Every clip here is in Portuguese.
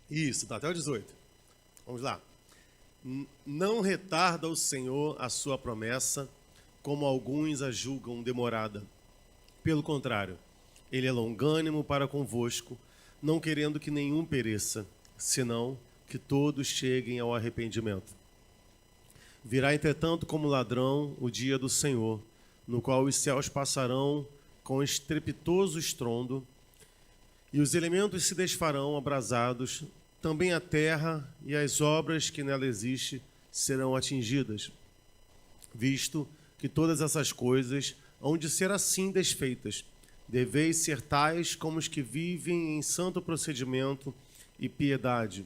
Isso, tá até o 18. Vamos lá. Não retarda o Senhor a sua promessa, como alguns a julgam demorada. Pelo contrário, ele é longânimo para convosco, não querendo que nenhum pereça, senão que todos cheguem ao arrependimento. Virá, entretanto, como ladrão o dia do Senhor, no qual os céus passarão com estrepitoso estrondo, e os elementos se desfarão abrasados, também a terra e as obras que nela existem serão atingidas, visto que todas essas coisas hão de ser assim desfeitas. Deveis ser tais como os que vivem em santo procedimento e piedade,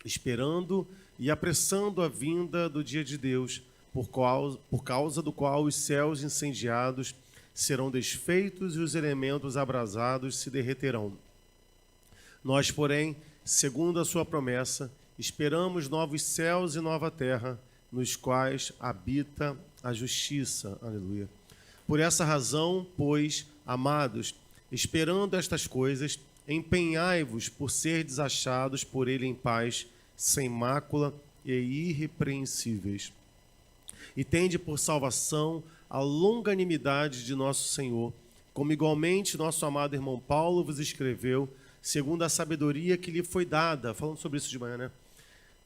esperando e apressando a vinda do dia de Deus, por causa do qual os céus incendiados serão desfeitos e os elementos abrasados se derreterão. Nós, porém, segundo a sua promessa, esperamos novos céus e nova terra, nos quais habita a justiça. Aleluia. Por essa razão, pois, amados, esperando estas coisas, empenhai-vos por ser desachados por ele em paz, sem mácula e irrepreensíveis. E tende por salvação a longanimidade de nosso Senhor, como igualmente nosso amado irmão Paulo vos escreveu, segundo a sabedoria que lhe foi dada, falando sobre isso de manhã, né?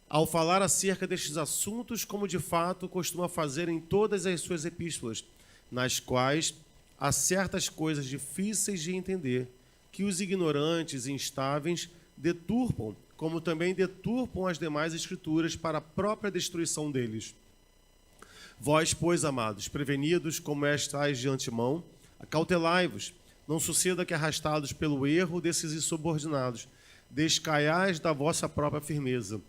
Ao falar acerca destes assuntos, como de fato costuma fazer em todas as suas epístolas, nas quais há certas coisas difíceis de entender, que os ignorantes e instáveis deturpam, como também deturpam as demais escrituras para a própria destruição deles. Vós, pois, amados, prevenidos como estáis de antemão, acautelai-vos, não suceda que, arrastados pelo erro desses insubordinados, descaiais da vossa própria firmeza.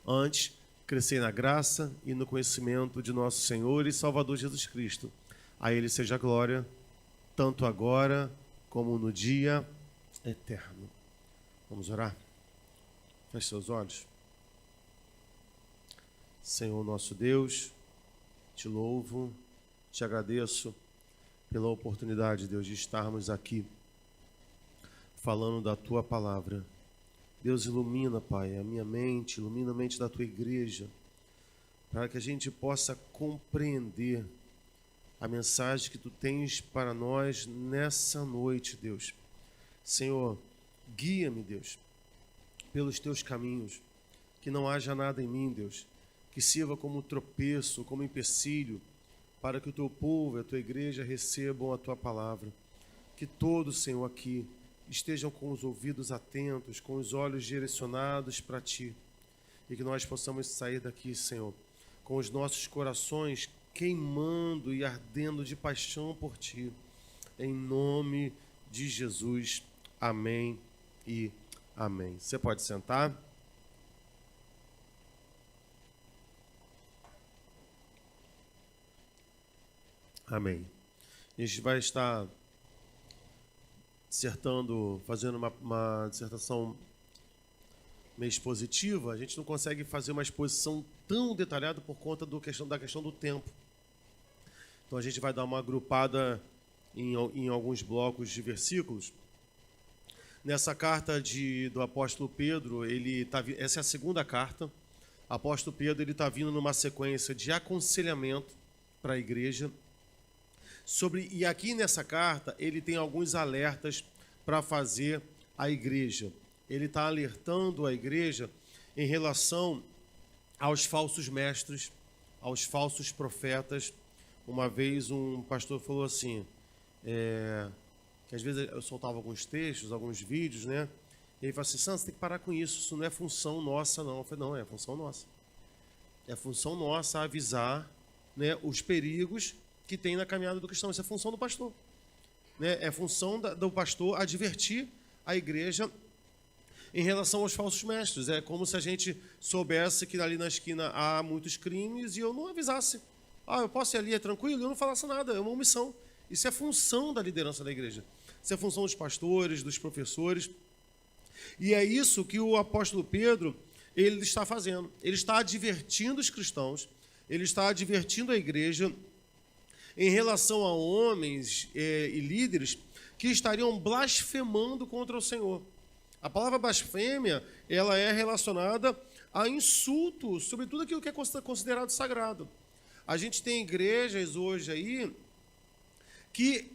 Antes, crescei na graça e no conhecimento de nosso Senhor e Salvador Jesus Cristo. A Ele seja a glória, tanto agora como no dia eterno. Vamos orar? Feche seus olhos. Senhor nosso Deus, te louvo, te agradeço pela oportunidade, Deus, de estarmos aqui falando da Tua palavra. Deus, ilumina, Pai, a minha mente, ilumina a mente da Tua igreja, para que a gente possa compreender a mensagem que Tu tens para nós nessa noite, Deus. Senhor, guia-me, Deus, pelos Teus caminhos, que não haja nada em mim, Deus, que sirva como tropeço, como empecilho, para que o Teu povo e a Tua igreja recebam a Tua palavra. Que todos, Senhor, aqui estejam com os ouvidos atentos, com os olhos direcionados para Ti, e que nós possamos sair daqui, Senhor, com os nossos corações queimando e ardendo de paixão por Ti. Em nome de Jesus. Amém e amém. Você pode sentar. Amém. A gente vai estar fazendo uma dissertação meio expositiva. A gente não consegue fazer uma exposição tão detalhada por conta da questão do tempo. Então a gente vai dar uma agrupada em alguns blocos de versículos. Nessa carta do apóstolo Pedro, essa é a segunda carta. O apóstolo Pedro está vindo numa sequência de aconselhamento para a igreja. E aqui nessa carta, ele tem alguns alertas para fazer à igreja. Ele está alertando a igreja em relação aos falsos mestres, aos falsos profetas. Uma vez um pastor falou assim, que às vezes eu soltava alguns textos, alguns vídeos, né? E ele falou assim, Santos, você tem que parar com isso não é função nossa, não. Eu falei, não, é função nossa. É função nossa avisar, né, os perigos que tem na caminhada do cristão. Isso é função do pastor, né? É função do pastor advertir a igreja em relação aos falsos mestres. É como se a gente soubesse que ali na esquina há muitos crimes e eu não avisasse. Eu posso ir ali, é tranquilo, eu não falasse nada, é uma omissão. Isso é função da liderança da igreja. Isso é função dos pastores, dos professores. E é isso que o apóstolo Pedro ele está fazendo. Ele está advertindo os cristãos, ele está advertindo a igreja em relação a homens e líderes que estariam blasfemando contra o Senhor. A palavra blasfêmia, ela é relacionada a insulto sobre tudo aquilo que é considerado sagrado. A gente tem igrejas hoje aí que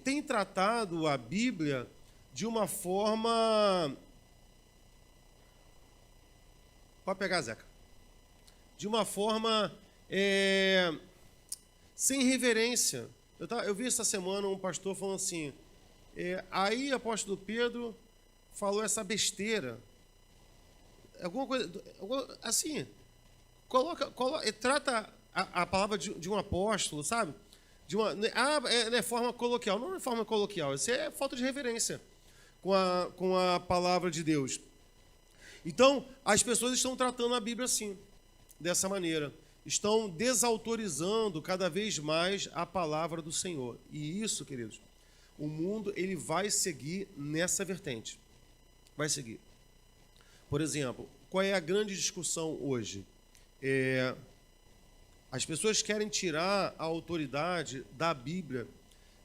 têm tratado a Bíblia de uma forma... Pode pegar, Zeca. De uma forma sem reverência. Eu vi essa semana um pastor falando assim, aí o apóstolo Pedro falou essa besteira. Alguma coisa, assim, trata a palavra de um apóstolo, sabe? É forma coloquial. Não é forma coloquial, isso é falta de reverência com a palavra de Deus. Então, as pessoas estão tratando a Bíblia assim, dessa maneira. Estão desautorizando cada vez mais a palavra do Senhor. E isso, queridos, o mundo ele vai seguir nessa vertente. Vai seguir. Por exemplo, qual é a grande discussão hoje? As pessoas querem tirar a autoridade da Bíblia,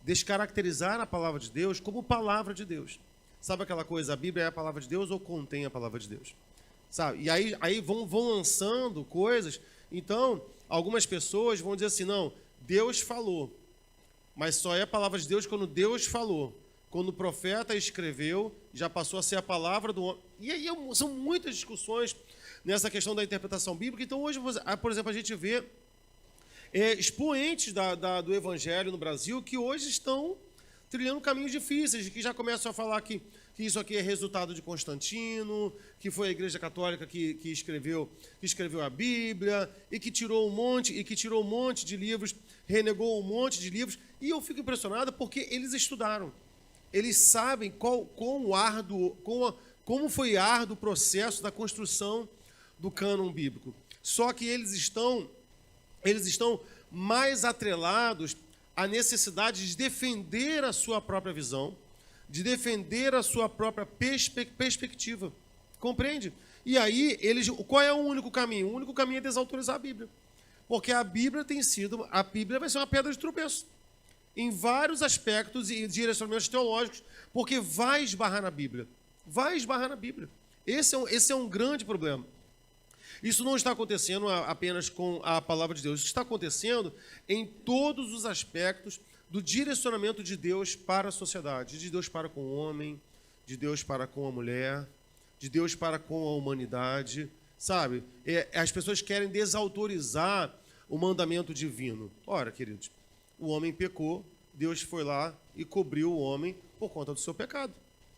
descaracterizar a palavra de Deus como palavra de Deus. Sabe aquela coisa, a Bíblia é a palavra de Deus ou contém a palavra de Deus? Sabe? E aí vão lançando coisas. Então, algumas pessoas vão dizer assim, não, Deus falou, mas só é a palavra de Deus quando Deus falou. Quando o profeta escreveu, já passou a ser a palavra do homem. E aí são muitas discussões nessa questão da interpretação bíblica. Então, hoje, por exemplo, a gente vê expoentes do Evangelho no Brasil que hoje estão trilhando caminhos difíceis, que já começam a falar que isso aqui é resultado de Constantino, que foi a Igreja Católica que escreveu a Bíblia, e que tirou um monte de livros, renegou um monte de livros. E eu fico impressionado porque eles estudaram. Eles sabem como foi árduo o processo da construção do cânon bíblico. Só que eles estão mais atrelados à necessidade de defender a sua própria visão, de defender a sua própria perspectiva. Compreende? E aí, qual é o único caminho? O único caminho é desautorizar a Bíblia. Porque a Bíblia vai ser uma pedra de tropeço em vários aspectos e direcionamentos teológicos, porque vai esbarrar na Bíblia. Vai esbarrar na Bíblia. Esse é um grande problema. Isso não está acontecendo apenas com a palavra de Deus. Isso está acontecendo em todos os aspectos do direcionamento de Deus para a sociedade, de Deus para com o homem, de Deus para com a mulher, de Deus para com a humanidade, sabe? As pessoas querem desautorizar o mandamento divino. Ora, queridos, o homem pecou, Deus foi lá e cobriu o homem por conta do seu pecado.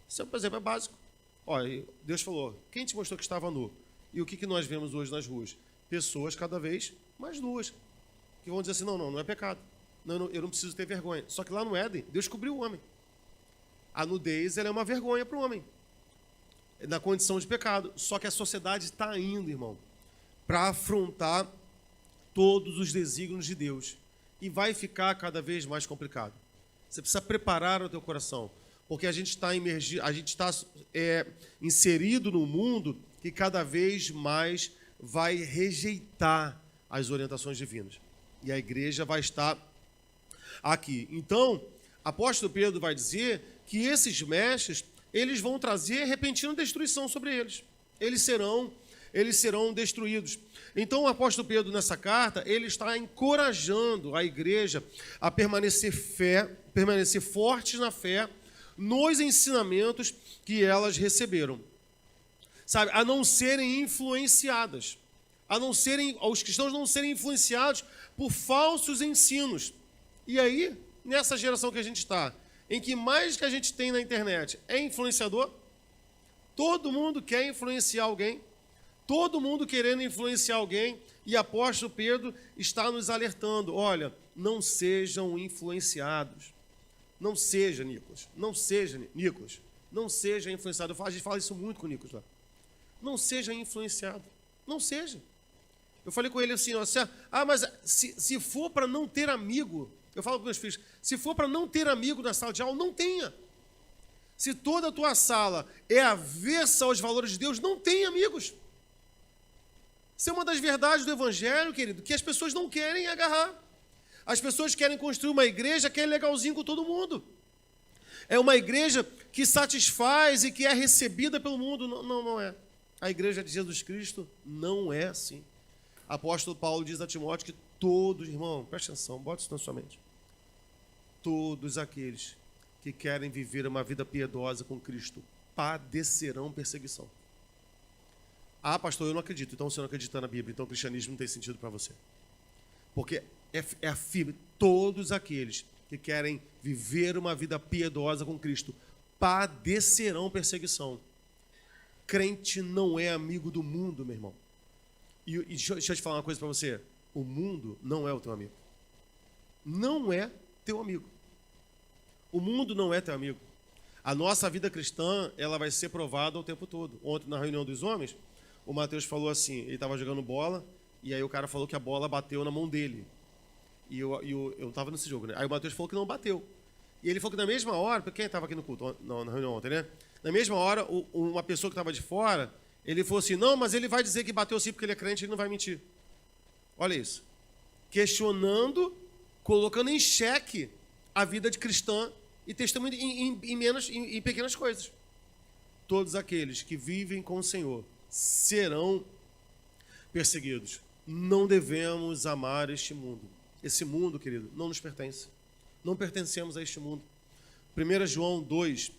Isso, por exemplo, é básico. Olha, Deus falou, quem te mostrou que estava nu? E o que nós vemos hoje nas ruas? Pessoas cada vez mais nuas, que vão dizer assim, não é pecado. Não, eu não preciso ter vergonha. Só que lá no Éden, Deus cobriu o homem. A nudez ela é uma vergonha para o homem, na condição de pecado. Só que a sociedade está indo, irmão, para afrontar todos os desígnios de Deus. E vai ficar cada vez mais complicado. Você precisa preparar o teu coração, porque a gente está inserido num mundo que cada vez mais vai rejeitar as orientações divinas. E a igreja vai estar aqui. Então, apóstolo Pedro vai dizer que esses mestres, eles vão trazer repentina destruição sobre eles. Eles serão destruídos. Então, o apóstolo Pedro, nessa carta, ele está encorajando a igreja a permanecer fortes na fé, nos ensinamentos que elas receberam. Sabe, a não serem influenciadas, os cristãos não serem influenciados por falsos ensinos. E aí, nessa geração que a gente está, em que mais que a gente tem na internet é influenciador, todo mundo quer influenciar alguém, todo mundo querendo influenciar alguém, e apóstolo Pedro está nos alertando, olha, não sejam influenciados. Não seja, Nicolas, não seja influenciado. A gente fala isso muito com o Nicolas lá. Não seja influenciado. Não seja. Eu falei com ele assim, mas se for para não ter amigo, eu falo para meus filhos, se for para não ter amigo na sala de aula, não tenha. Se toda a tua sala é avessa aos valores de Deus, não tenha amigos. Isso é uma das verdades do Evangelho, querido, que as pessoas não querem agarrar. As pessoas querem construir uma igreja que é legalzinho com todo mundo. é uma igreja que satisfaz e que é recebida pelo mundo. Não, não é. A igreja de Jesus Cristo não é assim. Apóstolo Paulo diz a Timóteo que todos, irmão, presta atenção, bota isso na sua mente. Todos aqueles que querem viver uma vida piedosa com Cristo padecerão perseguição. Ah, pastor, eu não acredito. Então você não acredita na Bíblia, então o cristianismo não tem sentido para você. Porque é afirme, todos aqueles que querem viver uma vida piedosa com Cristo padecerão perseguição. Crente não é amigo do mundo, meu irmão. E deixa eu te falar uma coisa para você. O mundo não é o teu amigo. Não é teu amigo. O mundo não é teu amigo. A nossa vida cristã, ela vai ser provada o tempo todo. Ontem, na reunião dos homens, o Mateus falou assim, ele estava jogando bola, e aí o cara falou que a bola bateu na mão dele. E eu estava nesse jogo, né? Aí o Mateus falou que não bateu. E ele falou que na mesma hora, quem estava aqui no culto, não, na reunião ontem, né? Na mesma hora, uma pessoa que estava de fora, ele falou assim, não, mas ele vai dizer que bateu sim porque ele é crente, ele não vai mentir. Olha isso. Questionando, colocando em xeque a vida de cristã e testemunho em pequenas coisas. Todos aqueles que vivem com o Senhor serão perseguidos. Não devemos amar este mundo. Esse mundo, querido, não nos pertence. Não pertencemos a este mundo. 1 João 2,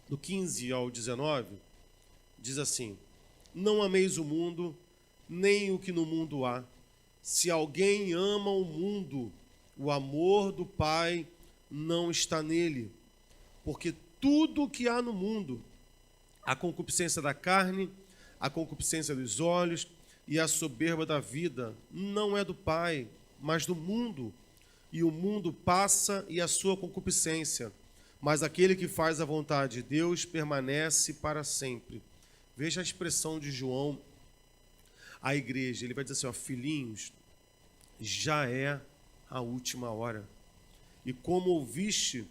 do 15 ao 19, diz assim, não ameis o mundo, nem o que no mundo há. Se alguém ama o mundo, o amor do Pai não está nele. Porque tudo o que há no mundo, a concupiscência da carne, a concupiscência dos olhos e a soberba da vida, não é do Pai, mas do mundo. E o mundo passa e a sua concupiscência, mas aquele que faz a vontade de Deus permanece para sempre. Veja a expressão de João à igreja. Ele vai dizer assim, ó, filhinhos, já é a última hora. E como ouviste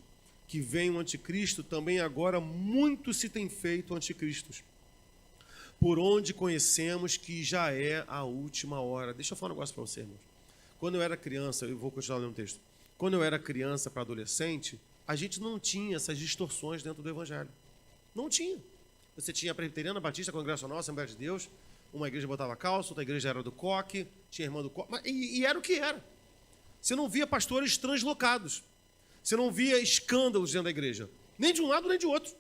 que vem o anticristo, também agora muito se tem feito anticristos. Por onde conhecemos que já é a última hora. Deixa eu falar um negócio para você, irmãos. Quando eu era criança, eu vou continuar lendo o texto. Quando eu era criança para adolescente, a gente não tinha essas distorções dentro do evangelho. Não tinha. Você tinha a presbiteriana, batista, congregacional, Assembleia de Deus, uma igreja botava calça, outra igreja era do coque, tinha irmã do coque, e era o que era. Você não via pastores translocados. Você não via escândalos dentro da igreja. Nem de um lado, nem de outro.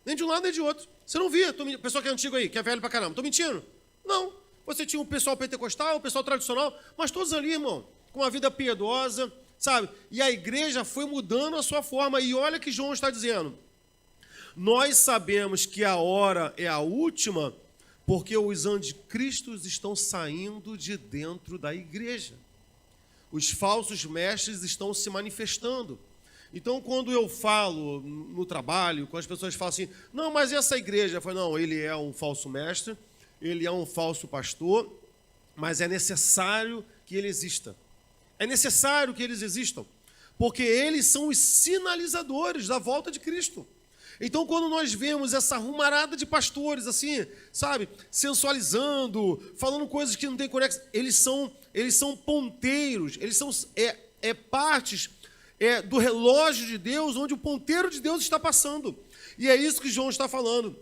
Nem de um lado, nem de outro. Você não via. O pessoal que é antigo aí, que é velho pra caramba. Estou mentindo? Não. Você tinha um pessoal pentecostal, um pessoal tradicional, mas todos ali, irmão, com uma vida piedosa, sabe? E a igreja foi mudando a sua forma. E olha que João está dizendo. Nós sabemos que a hora é a última, porque os anticristos estão saindo de dentro da igreja. Os falsos mestres estão se manifestando. Então, quando eu falo no trabalho, quando as pessoas falam assim, não, mas essa igreja, eu falo, não, ele é um falso mestre, ele é um falso pastor, mas é necessário que ele exista. É necessário que eles existam, porque eles são os sinalizadores da volta de Cristo. Então, quando nós vemos essa arrumarada de pastores, assim, sabe, sensualizando, falando coisas que não têm conexão, eles são ponteiros, eles são partes do relógio de Deus, onde o ponteiro de Deus está passando. E é isso que João está falando.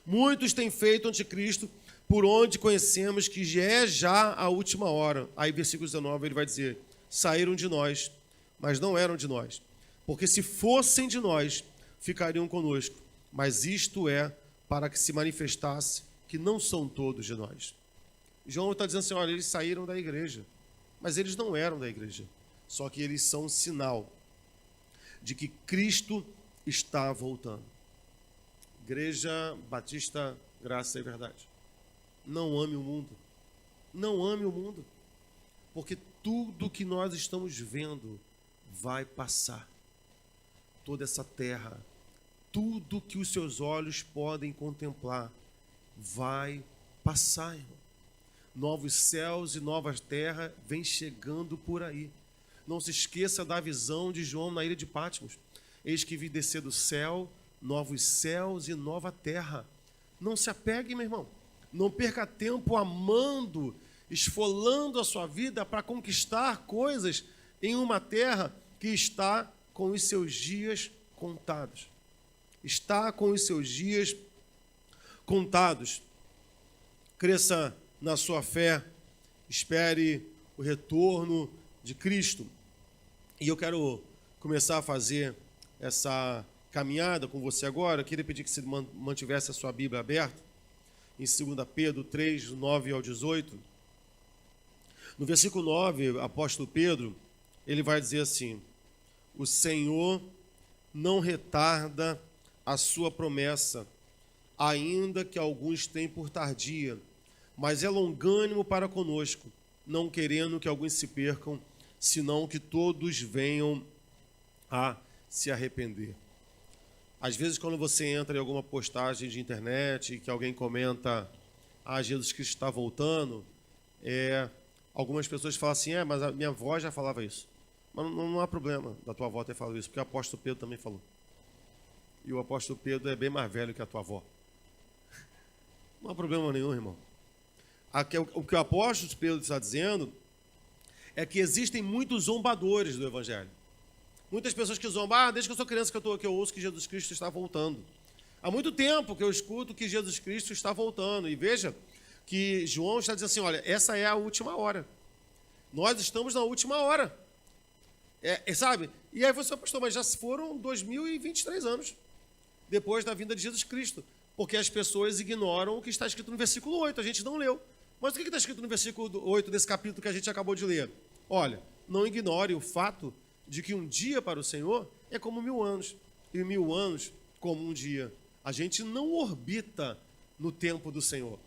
Muitos têm feito anticristo, por onde conhecemos que já a última hora. Aí, versículo 19, ele vai dizer, saíram de nós, mas não eram de nós. Porque se fossem de nós, ficariam conosco. Mas isto é para que se manifestasse que não são todos de nós. João está dizendo assim, olha, eles saíram da igreja, mas eles não eram da igreja. Só que eles são um sinal de que Cristo está voltando. Igreja Batista, Graça e Verdade. Não ame o mundo. Não ame o mundo. Porque tudo que nós estamos vendo vai passar. Toda essa terra, tudo que os seus olhos podem contemplar, vai passar, irmão. Novos céus e nova terra vem chegando por aí. Não se esqueça da visão de João na ilha de Patmos. Eis que vi descer do céu, novos céus e nova terra. Não se apegue, meu irmão. Não perca tempo amando, esfolando a sua vida para conquistar coisas em uma terra que está com os seus dias contados. Está com os seus dias contados. Cresça na sua fé, espere o retorno de Cristo. E eu quero começar a fazer essa caminhada com você agora. Eu queria pedir que você mantivesse a sua Bíblia aberta em 2 Pedro 3, 9 ao 18. No versículo 9, o apóstolo Pedro, ele vai dizer assim: o Senhor não retarda a sua promessa, ainda que alguns tenham por tardia, mas é longânimo para conosco, não querendo que alguns se percam, senão que todos venham a se arrepender. Às vezes, quando você entra em alguma postagem de internet, que alguém comenta, Jesus Cristo está voltando, algumas pessoas falam assim, mas a minha avó já falava isso. Mas não há problema da tua avó ter falado isso, porque o apóstolo Pedro também falou. E o apóstolo Pedro é bem mais velho que a tua avó. Não há problema nenhum, irmão. O que o apóstolo Pedro está dizendo é que existem muitos zombadores do Evangelho. Muitas pessoas que zombam, desde que eu sou criança que eu ouço que Jesus Cristo está voltando. Há muito tempo que eu escuto que Jesus Cristo está voltando. E veja que João está dizendo assim, olha, essa é a última hora. Nós estamos na última hora. Sabe? E aí você, pastor, mas já foram 2023 anos depois da vinda de Jesus Cristo. Porque as pessoas ignoram o que está escrito no versículo 8. A gente não leu. Mas o que está escrito no versículo 8 desse capítulo que a gente acabou de ler? Olha, não ignore o fato de que um dia para o Senhor é como 1000 anos, e 1000 anos como um dia. A gente não orbita no tempo do Senhor.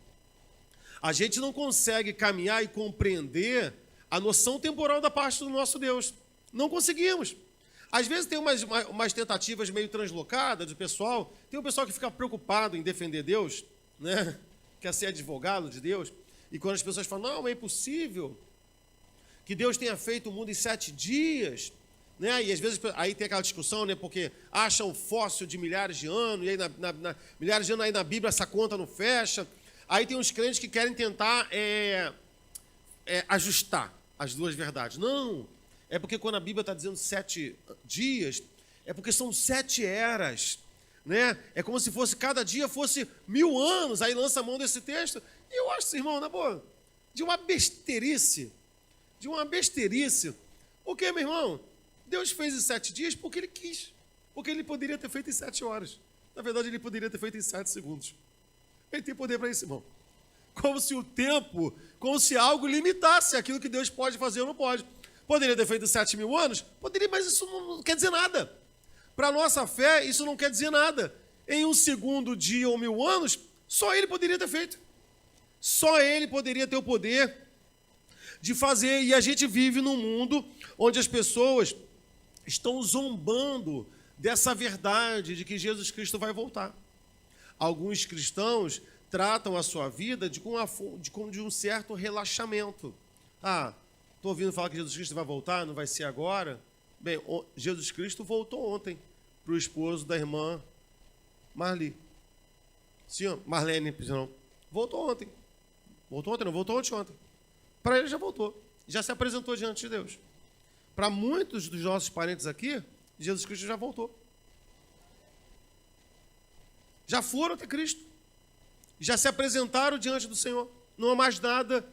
A gente não consegue caminhar e compreender a noção temporal da parte do nosso Deus. Não conseguimos. Às vezes tem umas tentativas meio translocadas do pessoal. Tem um pessoal que fica preocupado em defender Deus, né? Quer ser advogado de Deus. E quando as pessoas falam, não, é impossível que Deus tenha feito o mundo em 7 dias, né? E às vezes aí tem aquela discussão, né? Porque acham fóssil de milhares de anos, e aí milhares de anos aí na Bíblia essa conta não fecha. Aí tem uns crentes que querem tentar ajustar as duas verdades. Não, é porque quando a Bíblia está dizendo 7 dias, é porque são 7 eras, né? É como se fosse cada dia fosse 1000 anos. Aí lança a mão desse texto. E eu acho, irmão, na boa, de uma besteirice. Porque, meu irmão, Deus fez em 7 dias porque Ele quis. Porque Ele poderia ter feito em 7 horas. Na verdade, Ele poderia ter feito em 7 segundos. Ele tem poder para isso, irmão. Como se algo limitasse aquilo que Deus pode fazer ou não pode. Poderia ter feito 7.000 anos? Poderia, mas isso não quer dizer nada. Para a nossa fé, isso não quer dizer nada. Em um segundo, dia ou 1000 anos, só Ele poderia ter feito. Só Ele poderia ter o poder de fazer. E a gente vive num mundo onde as pessoas estão zombando dessa verdade de que Jesus Cristo vai voltar. Alguns cristãos tratam a sua vida de um certo relaxamento. Estou ouvindo falar que Jesus Cristo vai voltar, não vai ser agora. Bem, Jesus Cristo voltou ontem para o esposo da irmã Marli. Sim, Marlene, não. Voltou ontem. Voltou ontem, não, voltou ontem. Para ele já voltou. Já se apresentou diante de Deus. Para muitos dos nossos parentes aqui, Jesus Cristo já voltou. Já foram até Cristo. Já se apresentaram diante do Senhor. Não há mais nada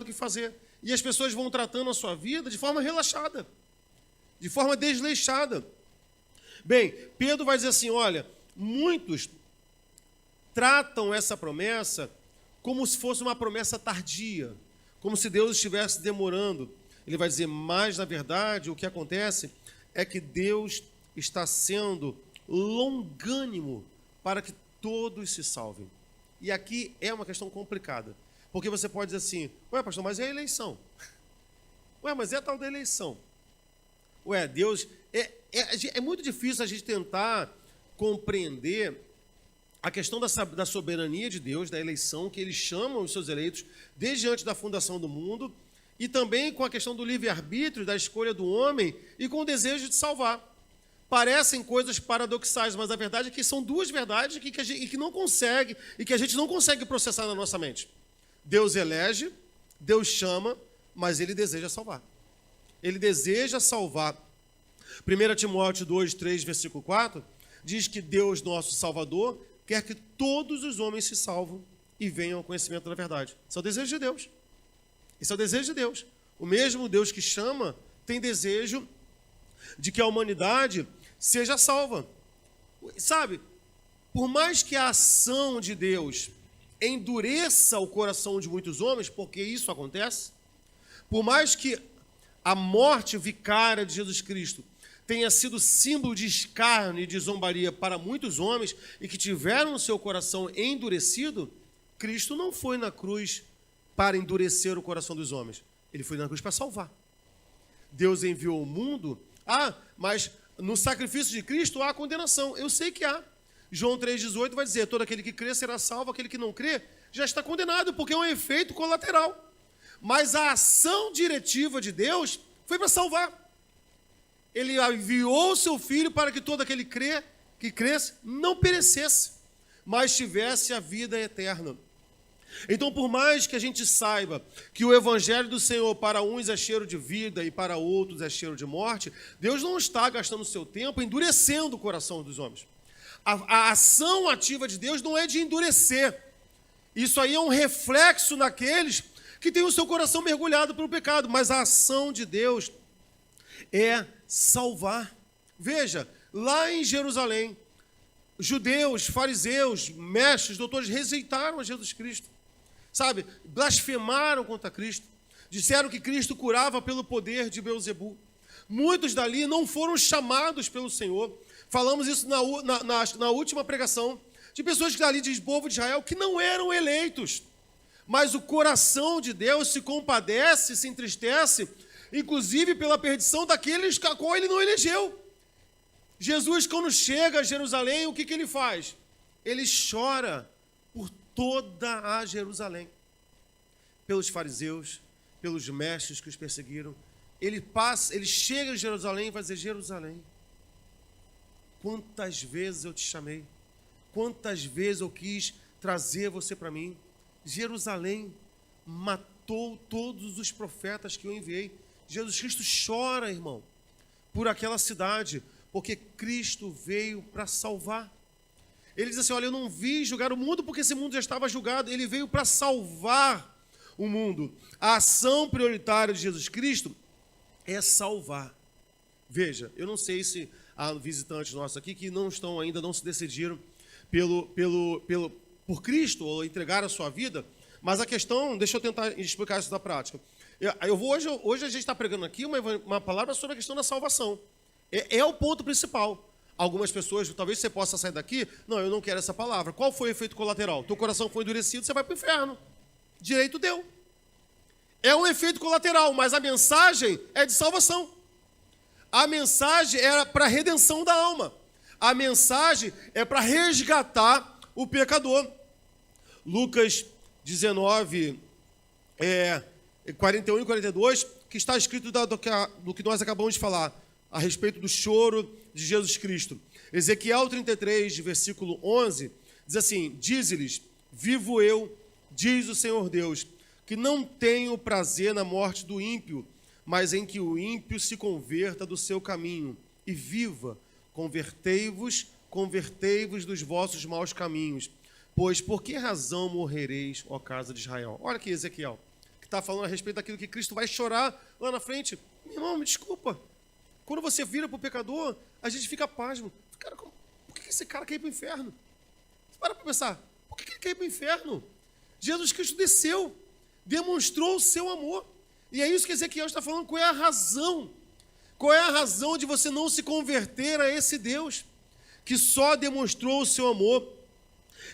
o que fazer. E as pessoas vão tratando a sua vida de forma relaxada, de forma desleixada. Bem, Pedro vai dizer assim, olha, muitos tratam essa promessa como se fosse uma promessa tardia, como se Deus estivesse demorando. Ele vai dizer, mas na verdade o que acontece é que Deus está sendo longânimo para que todos se salvem. E aqui é uma questão complicada. Porque você pode dizer assim, pastor, mas é a eleição. Mas é a tal da eleição. Deus... É muito difícil a gente tentar compreender a questão da soberania de Deus, da eleição, que Ele chama os seus eleitos desde antes da fundação do mundo, e também com a questão do livre-arbítrio, da escolha do homem, e com o desejo de salvar. Parecem coisas paradoxais, mas a verdade é que são duas verdades que a gente não consegue processar na nossa mente. Deus elege, Deus chama, mas Ele deseja salvar. Ele deseja salvar 1 Timóteo 2, 3, versículo 4, diz que Deus, nosso Salvador, quer que todos os homens se salvam e venham ao conhecimento da verdade. Esse é o desejo de Deus. Esse é o desejo de Deus. O mesmo Deus que chama tem desejo de que a humanidade seja salva. Sabe, por mais que a ação de Deus endureça o coração de muitos homens, porque isso acontece, por mais que a morte vicária de Jesus Cristo tenha sido símbolo de escárnio e de zombaria para muitos homens e que tiveram o seu coração endurecido, Cristo não foi na cruz para endurecer o coração dos homens. Ele foi na cruz para salvar. Deus enviou o mundo. Mas no sacrifício de Cristo há condenação. Eu sei que há. João 3,18 vai dizer, todo aquele que crê será salvo, aquele que não crê já está condenado, porque é um efeito colateral. Mas a ação diretiva de Deus foi para salvar. Ele enviou o seu Filho para que todo aquele que cresce não perecesse, mas tivesse a vida eterna. Então, por mais que a gente saiba que o Evangelho do Senhor para uns é cheiro de vida e para outros é cheiro de morte, Deus não está gastando o seu tempo endurecendo o coração dos homens. A ação ativa de Deus não é de endurecer. Isso aí é um reflexo naqueles que têm o seu coração mergulhado pelo pecado, mas a ação de Deus é salvar. Veja, lá em Jerusalém, judeus, fariseus, mestres, doutores rejeitaram a Jesus Cristo. Sabe, blasfemaram contra Cristo. Disseram que Cristo curava pelo poder de Beelzebu. Muitos dali não foram chamados pelo Senhor. Falamos isso na última pregação. De pessoas que dali de povo de Israel que não eram eleitos. Mas o coração de Deus se compadece, se entristece, inclusive pela perdição daqueles a qual ele não elegeu. Jesus, quando chega a Jerusalém, o que ele faz? Ele chora por toda a Jerusalém. Pelos fariseus, pelos mestres que os perseguiram. Ele chega a Jerusalém e vai dizer, Jerusalém, quantas vezes eu te chamei, quantas vezes eu quis trazer você para mim. Jerusalém matou todos os profetas que eu enviei. Jesus Cristo chora, irmão, por aquela cidade, porque Cristo veio para salvar. Ele diz assim, olha, eu não vim julgar o mundo porque esse mundo já estava julgado. Ele veio para salvar o mundo. A ação prioritária de Jesus Cristo é salvar. Veja, eu não sei se há visitantes nossos aqui que não se decidiram por Cristo ou entregaram a sua vida, mas a questão, deixa eu tentar explicar isso na prática. Hoje a gente está pregando aqui uma palavra sobre a questão da salvação. É o ponto principal. Algumas pessoas, talvez você possa sair daqui, não, eu não quero essa palavra. Qual foi o efeito colateral? Teu coração foi endurecido, você vai para o inferno. Direito deu. É um efeito colateral, mas a mensagem é de salvação. A mensagem era para a redenção da alma. A mensagem é para resgatar o pecador. Lucas 19, 41 e 42, que está escrito do que nós acabamos de falar, a respeito do choro de Jesus Cristo. Ezequiel 33, versículo 11, diz assim, dize-lhes, vivo eu, diz o Senhor Deus, que não tenho prazer na morte do ímpio, mas em que o ímpio se converta do seu caminho e viva. Convertei-vos dos vossos maus caminhos. Pois por que razão morrereis, ó casa de Israel? Olha aqui Ezequiel, que está falando a respeito daquilo que Cristo vai chorar lá na frente. Meu irmão, me desculpa. Quando você vira para o pecador, a gente fica pasmo. Cara, por que esse cara quer ir para o inferno? Você para pensar, por que ele quer ir para o inferno? Jesus Cristo desceu, demonstrou o seu amor. E é isso que Ezequiel está falando. Qual é a razão? Qual é a razão de você não se converter a esse Deus que só demonstrou o seu amor,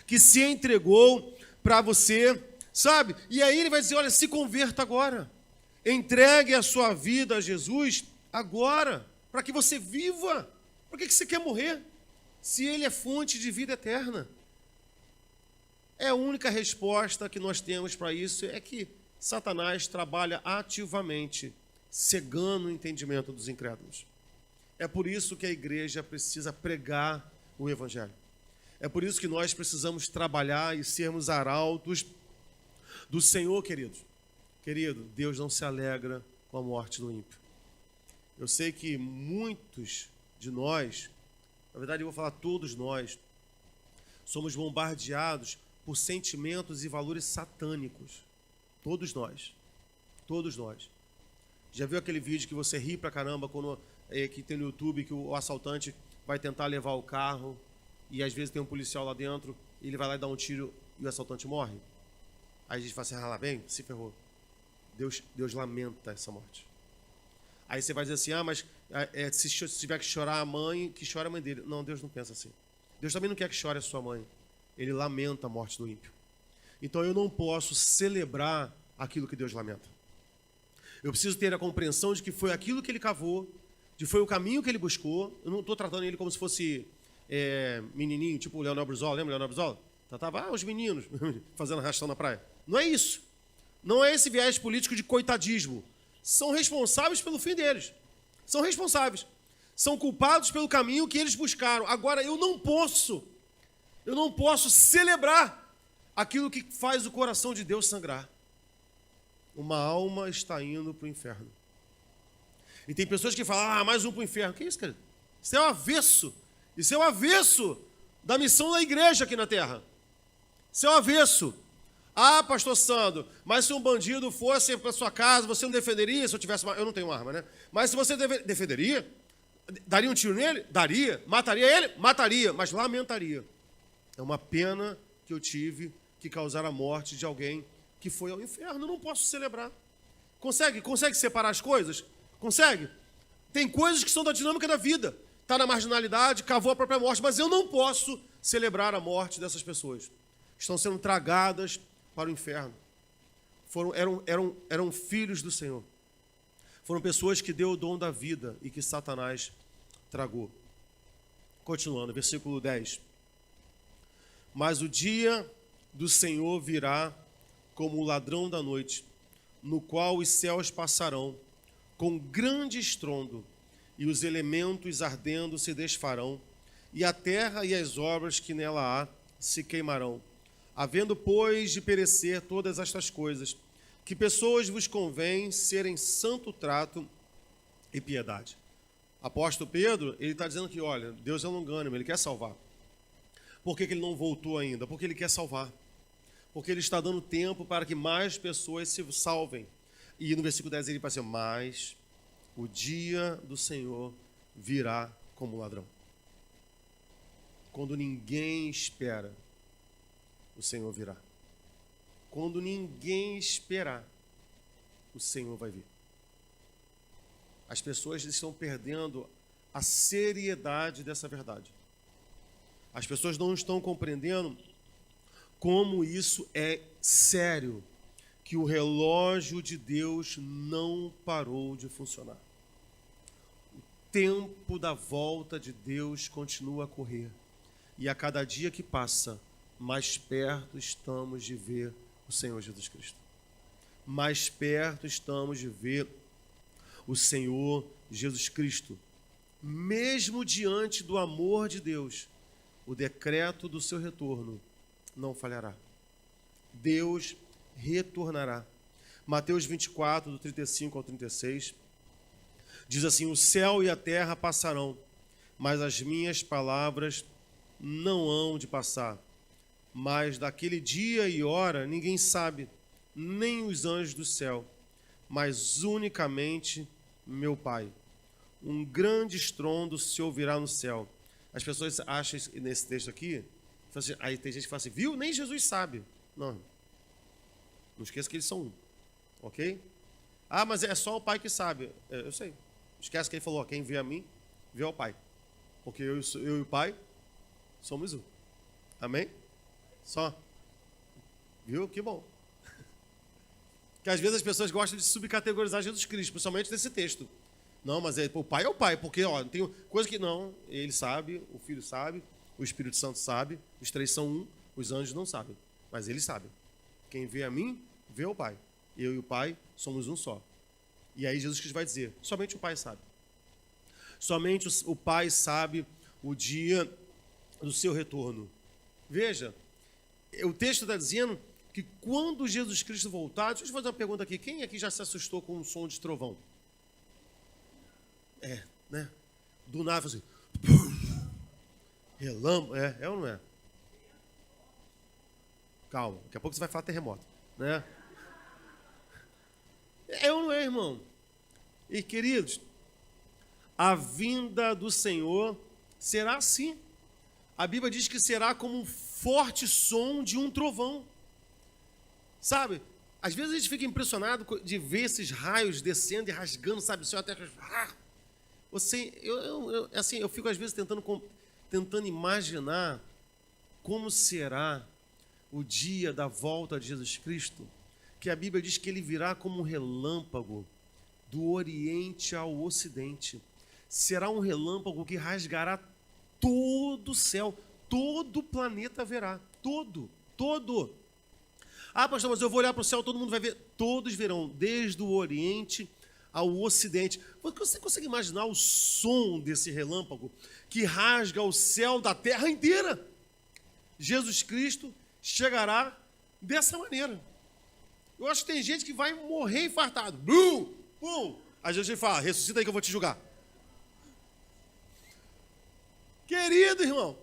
que se entregou para você, sabe? E aí ele vai dizer, olha, se converta agora. Entregue a sua vida a Jesus agora, para que você viva. Por que você quer morrer? Se ele é fonte de vida eterna. A única resposta que nós temos para isso é que Satanás trabalha ativamente, cegando o entendimento dos incrédulos. É por isso que a igreja precisa pregar o Evangelho. É por isso que nós precisamos trabalhar e sermos arautos do Senhor, queridos. Querido, Deus não se alegra com a morte do ímpio. Eu sei que muitos de nós, na verdade eu vou falar todos nós, somos bombardeados por sentimentos e valores satânicos. Todos nós. Todos nós. Já viu aquele vídeo que você ri pra caramba quando, que tem no YouTube, que o assaltante vai tentar levar o carro e às vezes tem um policial lá dentro e ele vai lá e dá um tiro e o assaltante morre? Aí a gente fala assim, lá vem, se ferrou. Deus lamenta essa morte. Aí você vai dizer assim, mas se tiver que chorar a mãe, que chore a mãe dele. Não, Deus não pensa assim. Deus também não quer que chore a sua mãe. Ele lamenta a morte do ímpio. Então eu não posso celebrar aquilo que Deus lamenta. Eu preciso ter a compreensão de que foi aquilo que ele cavou, de foi o caminho que ele buscou. Eu não estou tratando ele como se fosse menininho, tipo o Leonel Brizola. Lembra o Leonel Brizola? Tratava os meninos fazendo arrastão na praia. Não é isso. Não é esse viés político de coitadismo. São responsáveis pelo fim deles. São responsáveis. São culpados pelo caminho que eles buscaram. Agora, eu não posso celebrar aquilo que faz o coração de Deus sangrar. Uma alma está indo para o inferno. E tem pessoas que falam, mais um para o inferno. Que isso, cara? Isso é o avesso. Isso é o avesso da missão da igreja aqui na terra. Isso é o avesso. Pastor Sandro, mas se um bandido fosse para sua casa, você não defenderia? Se eu tivesse uma... Eu não tenho arma, né? Mas se você defenderia? Daria um tiro nele? Daria. Mataria ele? Mataria. Mas lamentaria. É uma pena que eu tive que causar a morte de alguém que foi ao inferno. Eu não posso celebrar. Consegue separar as coisas? Consegue? Tem coisas que são da dinâmica da vida. Está na marginalidade, cavou a própria morte, mas eu não posso celebrar a morte dessas pessoas. Estão sendo tragadas para o inferno. Eram filhos do Senhor. Foram pessoas que deu o dom da vida e que Satanás tragou. Continuando, versículo 10. Mas o dia do Senhor virá como o ladrão da noite, no qual os céus passarão com grande estrondo, e os elementos ardendo se desfarão, e a terra e as obras que nela há se queimarão. Havendo, pois, de perecer todas estas coisas, que pessoas vos convém serem santo trato e piedade. Apóstolo Pedro, ele está dizendo que, olha, Deus é longânimo, ele quer salvar. Por que ele não voltou ainda? Porque ele quer salvar. Porque ele está dando tempo para que mais pessoas se salvem. E no versículo 10 ele vai dizer, mas o dia do Senhor virá como ladrão. Quando ninguém espera, o Senhor virá. Quando ninguém esperar, o Senhor vai vir. As pessoas estão perdendo a seriedade dessa verdade. As pessoas não estão compreendendo como isso é sério, que o relógio de Deus não parou de funcionar. O tempo da volta de Deus continua a correr. E a cada dia que passa, mais perto estamos de ver o Senhor Jesus Cristo. Mais perto estamos de ver o Senhor Jesus Cristo. Mesmo diante do amor de Deus, o decreto do seu retorno não falhará. Deus retornará. Mateus 24, do 35 ao 36, diz assim, o céu e a terra passarão, mas as minhas palavras não hão de passar. Mas daquele dia e hora ninguém sabe, nem os anjos do céu, mas unicamente meu Pai. Um grande estrondo se ouvirá no céu. As pessoas acham nesse texto aqui, aí tem gente que fala assim, viu? Nem Jesus sabe. Não esqueça que eles são um, ok? Mas é só o Pai que sabe. Eu sei. Esquece que ele falou, quem vê a mim, vê ao Pai. Porque eu e o Pai somos um. Amém? Só. Viu? Que bom. Que às vezes as pessoas gostam de subcategorizar Jesus Cristo, principalmente nesse texto. Não, mas o Pai é o Pai, porque tem coisa que não, ele sabe, o Filho sabe, o Espírito Santo sabe, os três são um, os anjos não sabem, mas ele sabe. Quem vê a mim, vê o Pai. Eu e o Pai somos um só. E aí Jesus Cristo vai dizer, somente o Pai sabe. Somente o Pai sabe o dia do seu retorno. Veja, o texto está dizendo que quando Jesus Cristo voltar... Deixa eu te fazer uma pergunta aqui. Quem aqui já se assustou com um som de trovão? né? Do nada, assim, relâmpago, é ou não é? Calma, daqui a pouco você vai falar terremoto, né? É ou não é, irmão? E, queridos, a vinda do Senhor será assim. A Bíblia diz que será como um forte som de um trovão. Sabe? Às vezes a gente fica impressionado de ver esses raios descendo e rasgando, sabe? O céu até... Você, assim, eu fico às vezes tentando imaginar como será o dia da volta de Jesus Cristo, que a Bíblia diz que ele virá como um relâmpago do Oriente ao Ocidente. Será um relâmpago que rasgará todo o céu, todo o planeta verá, todo. Ah, pastor, mas eu vou olhar para o céu, todo mundo vai ver. Todos verão, desde o Oriente ao Ocidente. Você consegue imaginar o som desse relâmpago que rasga o céu da terra inteira? Jesus Cristo chegará dessa maneira. Eu acho que tem gente que vai morrer infartado. Bum, bum. Aí Jesus fala, ressuscita aí que eu vou te julgar. Querido irmão,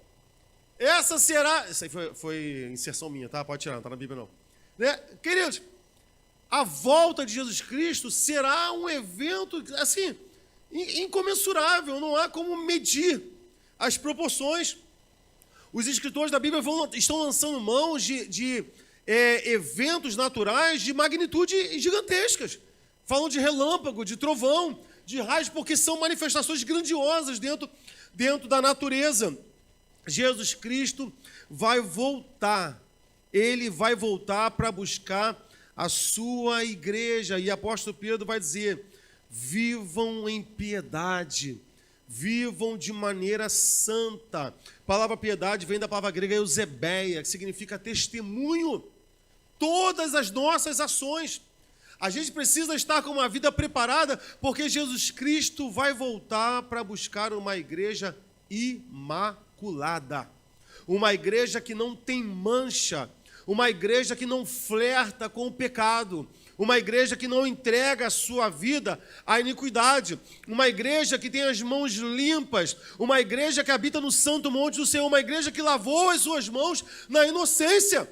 essa será... Isso aí foi inserção minha, tá? Pode tirar, não está na Bíblia não. Né? Queridos, a volta de Jesus Cristo será um evento, assim, incomensurável. Não há como medir as proporções. Os escritores da Bíblia estão lançando mãos de eventos naturais de magnitude gigantescas. Falam de relâmpago, de trovão, de raios, porque são manifestações grandiosas dentro da natureza. Jesus Cristo vai voltar. Ele vai voltar para buscar a sua igreja. E o apóstolo Pedro vai dizer, vivam em piedade, vivam de maneira santa. A palavra piedade vem da palavra grega eusebeia, que significa testemunho. Todas as nossas ações. A gente precisa estar com uma vida preparada, porque Jesus Cristo vai voltar para buscar uma igreja imaculada. Uma igreja que não tem mancha. Uma igreja que não flerta com o pecado. Uma igreja que não entrega a sua vida à iniquidade. Uma igreja que tem as mãos limpas. Uma igreja que habita no santo monte do Senhor. Uma igreja que lavou as suas mãos na inocência.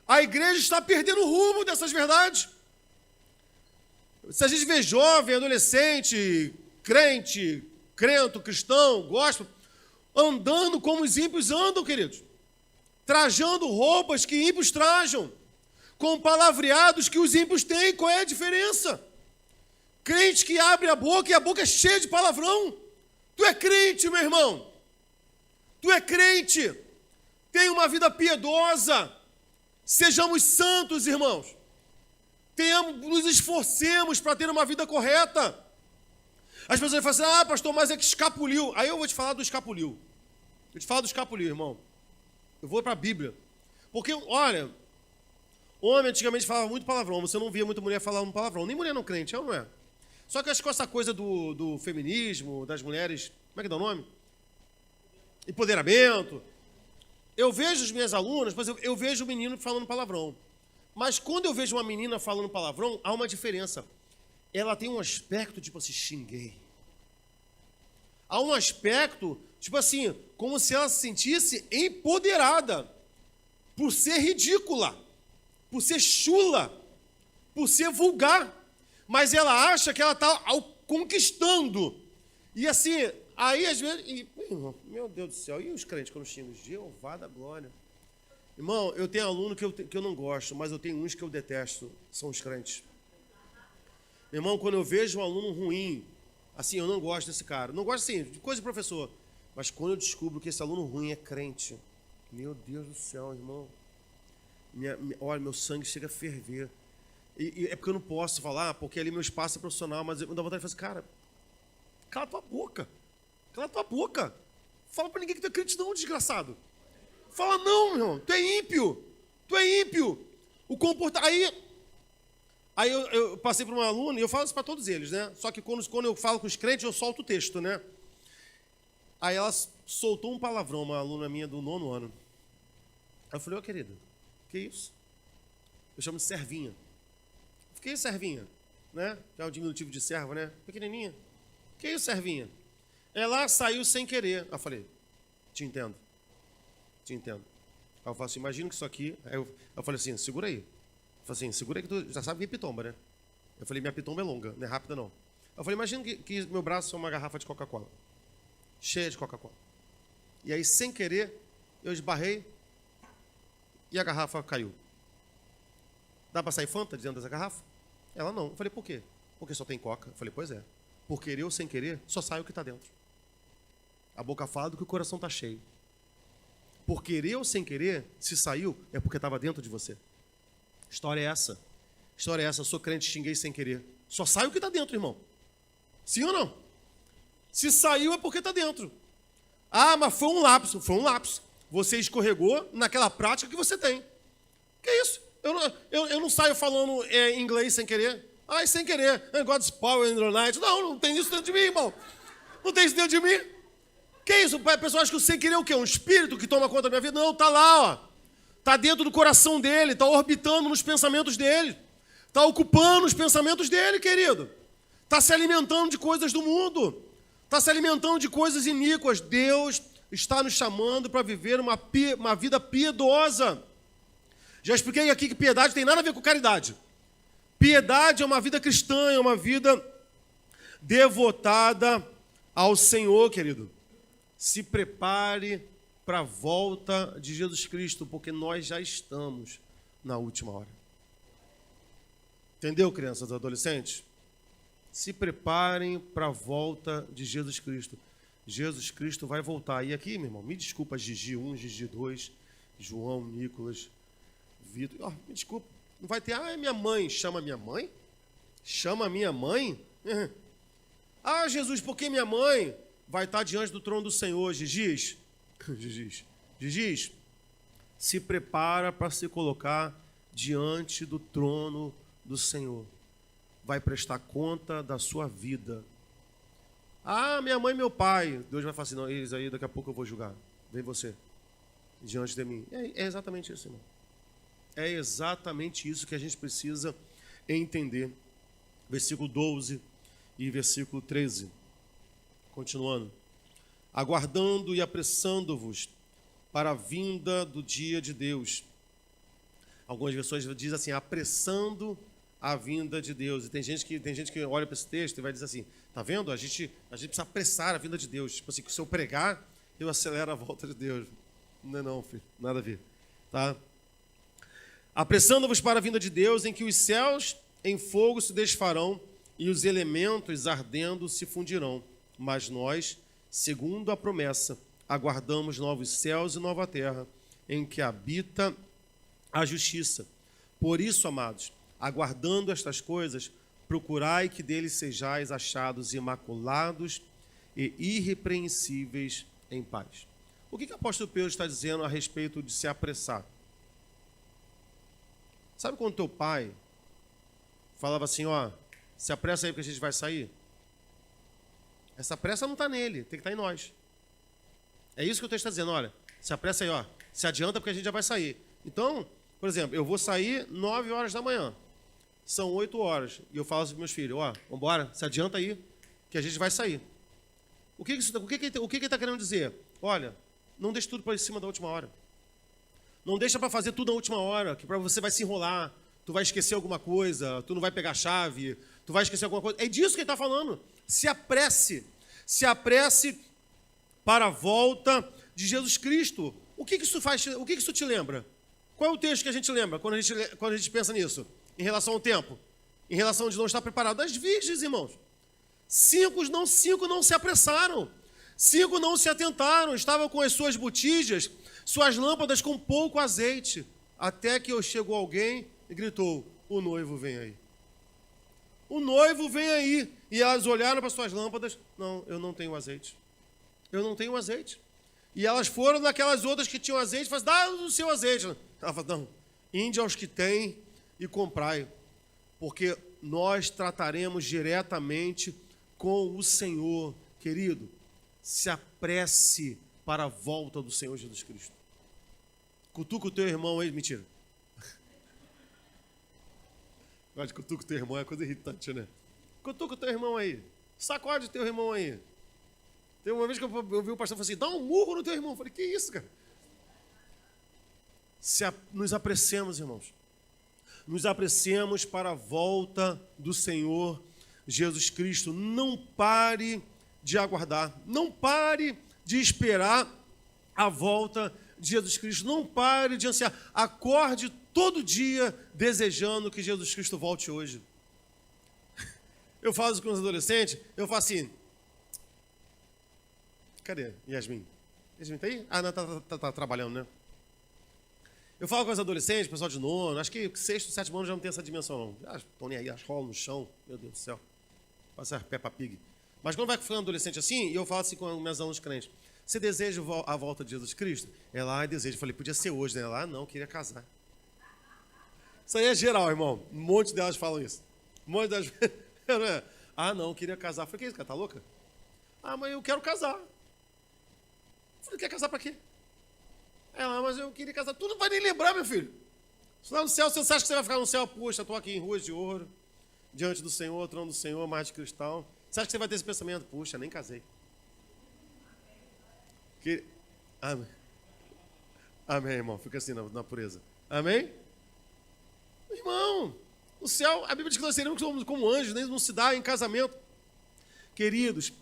A igreja está perdendo o rumo dessas verdades. Se a gente vê jovem, adolescente, crente, crento, cristão, gospel, andando como os ímpios andam, queridos. Trajando roupas que ímpios trajam. Com palavreados que os ímpios têm. Qual é a diferença? Crente que abre a boca e a boca é cheia de palavrão. Tu é crente, meu irmão. Tu é crente. Tem uma vida piedosa. Sejamos santos, irmãos. Nos esforcemos para ter uma vida correta. As pessoas falam assim, pastor, mas é que escapuliu. Aí eu vou te falar do escapuliu. Eu te falo do escapuliu, irmão. Eu vou para a Bíblia. Porque, olha, homem antigamente falava muito palavrão. Você não via muita mulher falando palavrão. Nem mulher não crente, não é? Só que acho que essa coisa do feminismo, das mulheres... Como é que dá o nome? Empoderamento. Eu vejo as minhas alunas, por exemplo, eu vejo o menino falando palavrão. Mas quando eu vejo uma menina falando palavrão, há uma diferença. Ela tem um aspecto, tipo assim, xinguei. Há um aspecto, tipo assim, como se ela se sentisse empoderada por ser ridícula, por ser chula, por ser vulgar. Mas ela acha que ela está conquistando. E assim, aí às vezes... meu Deus do céu, e os crentes quando xingam? Jeová da glória. Irmão, eu tenho aluno que eu não gosto, mas eu tenho uns que eu detesto, são os crentes. Meu irmão, quando eu vejo um aluno ruim, assim, eu não gosto desse cara. Não gosto, assim, de coisa de professor. Mas quando eu descubro que esse aluno ruim é crente, meu Deus do céu, irmão. Olha, meu sangue chega a ferver. E é porque eu não posso falar, porque ali meu espaço é profissional, mas eu dá vontade de falar assim, cara, cala tua boca. Cala tua boca. Fala pra ninguém que tu é crente não, desgraçado. Fala não, meu irmão. Tu é ímpio. Tu é ímpio. O comportamento... Aí eu passei por um aluno, e eu falo isso para todos eles, né? Só que quando eu falo com os crentes, eu solto o texto, né? Aí ela soltou um palavrão, uma aluna minha do 9º ano. Aí eu falei, querida, que isso? Eu chamo de servinha. Que é servinha? Né? Que é o diminutivo de serva, né? Pequenininha. Que isso, servinha? Ela saiu sem querer. Eu falei, te entendo. Te entendo. Aí eu falo assim, imagina que isso aqui... Aí eu falei assim, segura aí. Eu falei assim, segura aí que tu já sabe que é pitomba, né? Eu falei, minha pitomba é longa, não é rápida não. Eu falei, imagina que meu braço é uma garrafa de Coca-Cola. Cheia de Coca-Cola. E aí, sem querer, eu esbarrei e a garrafa caiu. Dá para sair Fanta de dentro dessa garrafa? Ela não. Eu falei, por quê? Porque só tem Coca. Eu falei, pois é. Por querer ou sem querer, só sai o que está dentro. A boca fala do que o coração está cheio. Por querer ou sem querer, se saiu, é porque estava dentro de você. História é essa. História é essa. Eu sou crente, xinguei sem querer. Só sai o que está dentro, irmão. Sim ou não? Se saiu é porque está dentro. Ah, mas foi um lapso. Foi um lapso. Você escorregou naquela prática que você tem. Que isso? Eu não saio falando inglês sem querer. Ai, sem querer. God's power in the night. Não tem isso dentro de mim, irmão. Não tem isso dentro de mim. Que isso? O pessoal acha que o sem querer é o quê? Um espírito que toma conta da minha vida? Não, tá lá, ó. Tá dentro do coração dele, tá orbitando nos pensamentos dele. Tá ocupando os pensamentos dele, querido. Tá se alimentando de coisas do mundo. Tá se alimentando de coisas iníquas. Deus está nos chamando para viver uma vida piedosa. Já expliquei aqui que piedade tem nada a ver com caridade. Piedade é uma vida cristã, é uma vida devotada ao Senhor, querido. Se prepare para a volta de Jesus Cristo, porque nós já estamos na última hora. Entendeu, crianças e adolescentes? Se preparem para a volta de Jesus Cristo. Jesus Cristo vai voltar. E aqui, meu irmão, me desculpa, Gigi 1, Gigi 2, João, Nicolas, Vitor. Me desculpa, não vai ter, é minha mãe. Chama minha mãe? Chama minha mãe? Ah, Jesus, porque minha mãe vai estar diante do trono do Senhor. Gigis, se prepara para se colocar diante do trono do Senhor. Vai prestar conta da sua vida. Ah, minha mãe e meu pai. Deus vai falar assim, não, eles aí, daqui a pouco eu vou julgar. Vem você, diante de mim. É exatamente isso, irmão. É exatamente isso que a gente precisa entender. Versículo 12 e versículo 13. Continuando. Aguardando e apressando-vos para a vinda do dia de Deus. Algumas versões dizem assim, apressando a vinda de Deus. E tem gente que olha para esse texto e vai dizer assim, tá vendo? A gente precisa apressar a vinda de Deus. Tipo assim, que se eu pregar, eu acelero a volta de Deus. Não, filho, nada a ver. Tá? Apressando-vos para a vinda de Deus, em que os céus em fogo se desfarão e os elementos ardendo se fundirão. Mas nós, segundo a promessa, aguardamos novos céus e nova terra, em que habita a justiça. Por isso, amados, aguardando estas coisas, procurai que deles sejais achados imaculados e irrepreensíveis em paz. O que o apóstolo Pedro está dizendo a respeito de se apressar? Sabe quando teu pai falava assim, ó, se apressa aí porque a gente vai sair? Essa pressa não está nele, tem que estar em nós. É isso que o texto está dizendo, olha, se apressa aí, ó, se adianta porque a gente já vai sair. Então, por exemplo, eu vou sair 9 horas da manhã, são 8 horas, e eu falo assim para meus filhos, ó, vamos embora, se adianta aí que a gente vai sair. O que ele está querendo dizer? Olha, não deixe tudo para cima da última hora. Não deixa para fazer tudo na última hora, que para você vai se enrolar, tu vai esquecer alguma coisa, tu não vai pegar a chave, tu vai esquecer alguma coisa. É disso que ele está falando. Se apresse para a volta de Jesus Cristo. O que isso faz? O que isso te lembra? Qual é o texto que a gente lembra quando a gente pensa nisso? Em relação ao tempo? Em relação de não estar preparado? Das virgens, irmãos. 5 não se apressaram. 5 não se atentaram. Estavam com as suas botijas, suas lâmpadas com pouco azeite. Até que chegou alguém e gritou, o noivo vem aí. O noivo vem aí. E elas olharam para suas lâmpadas. Não, eu não tenho azeite. Eu não tenho azeite. E elas foram naquelas outras que tinham azeite e falaram, dá o seu azeite. Ela falou, não, ide aos que têm e comprai. Porque nós trataremos diretamente com o Senhor. Querido, se apresse para a volta do Senhor Jesus Cristo. Cutuca o teu irmão aí, mentira. Cutuca o teu irmão é coisa irritante, né? Cutuca o teu irmão aí. Sacode teu irmão aí. Tem uma vez que eu vi o pastor falar assim, dá um murro no teu irmão. Eu falei, que isso, cara? Nos apressemos, irmãos. Nos apressemos para a volta do Senhor Jesus Cristo. Não pare de aguardar. Não pare de esperar a volta de Jesus Cristo. Não pare de ansiar. Acorde todo dia desejando que Jesus Cristo volte hoje. Eu falo isso com os adolescentes, eu falo assim, cadê Yasmin? Yasmin tá aí? Ah, não, tá trabalhando, né? Eu falo com os adolescentes, pessoal de nono, acho que sexto, sétimo ano já não tem essa dimensão, não. Estão nem aí, as rolam no chão, meu Deus do céu. Passa Peppa Pig. Mas quando vai ficando adolescente assim, e eu falo assim com meus alunos crentes, você deseja a volta de Jesus Cristo? Ela, deseja. Eu falei, podia ser hoje, né? Ela, não, queria casar. Isso aí é geral, irmão. Um monte delas falam isso. Um monte delas... Ah, não, queria casar. Eu falei, que isso, cara? Tá louca? Ah, mas eu quero casar. Eu falei, quer casar pra quê? Ela, mas eu queria casar. Tu não vai nem lembrar, meu filho. Se lá no céu, você acha que você vai ficar no céu? Puxa, estou aqui em ruas de ouro, diante do Senhor, trono do Senhor, mar de cristal. Você acha que você vai ter esse pensamento? Puxa, nem casei. Amém. Amém, irmão. Fica assim na pureza. Amém? Irmão, no céu, a Bíblia diz que nós seremos como anjos, nem não se dá em casamento. Queridos,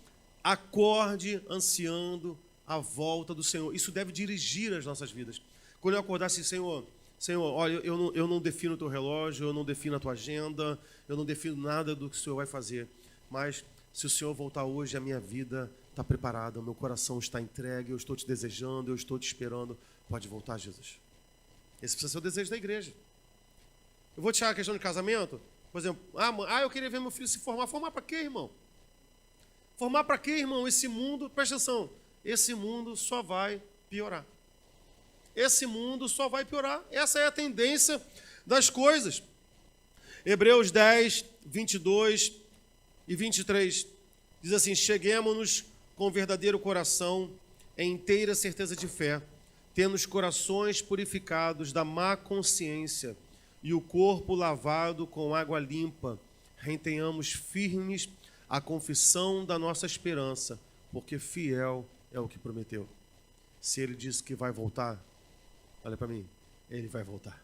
acorde ansiando a volta do Senhor. Isso deve dirigir as nossas vidas. Quando eu acordar assim, Senhor, olha, eu não defino o teu relógio, eu não defino a tua agenda, eu não defino nada do que o Senhor vai fazer. Mas se o Senhor voltar hoje, a minha vida está preparada, o meu coração está entregue, eu estou te desejando, eu estou te esperando. Pode voltar, Jesus. Esse precisa ser o desejo da igreja. Eu vou tirar a questão de casamento. Por exemplo, eu queria ver meu filho se formar. Formar para quê, irmão? Formar para quê, irmão? Esse mundo, presta atenção, esse mundo só vai piorar. Esse mundo só vai piorar. Essa é a tendência das coisas. Hebreus 10, 22 e 23 diz assim, cheguemo-nos com verdadeiro coração, em inteira certeza de fé, tendo os corações purificados da má consciência e o corpo lavado com água limpa, retenhamos firmes a confissão da nossa esperança, porque fiel é o que prometeu. Se ele disse que vai voltar, olha para mim, ele vai voltar.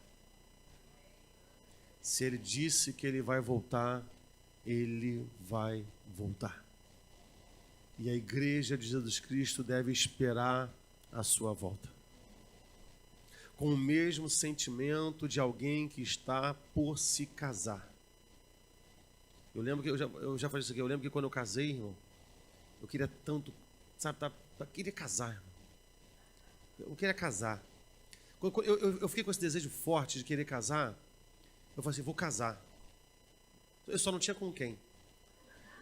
Se ele disse que ele vai voltar, ele vai voltar. E a igreja de Jesus Cristo deve esperar a sua volta. Com o mesmo sentimento de alguém que está por se casar. Eu lembro que eu já falei isso aqui, eu lembro que quando eu casei, irmão, eu queria tanto, sabe, eu queria casar, irmão. Eu queria casar. Eu fiquei com esse desejo forte de querer casar, eu falei assim, vou casar. Eu só não tinha com quem.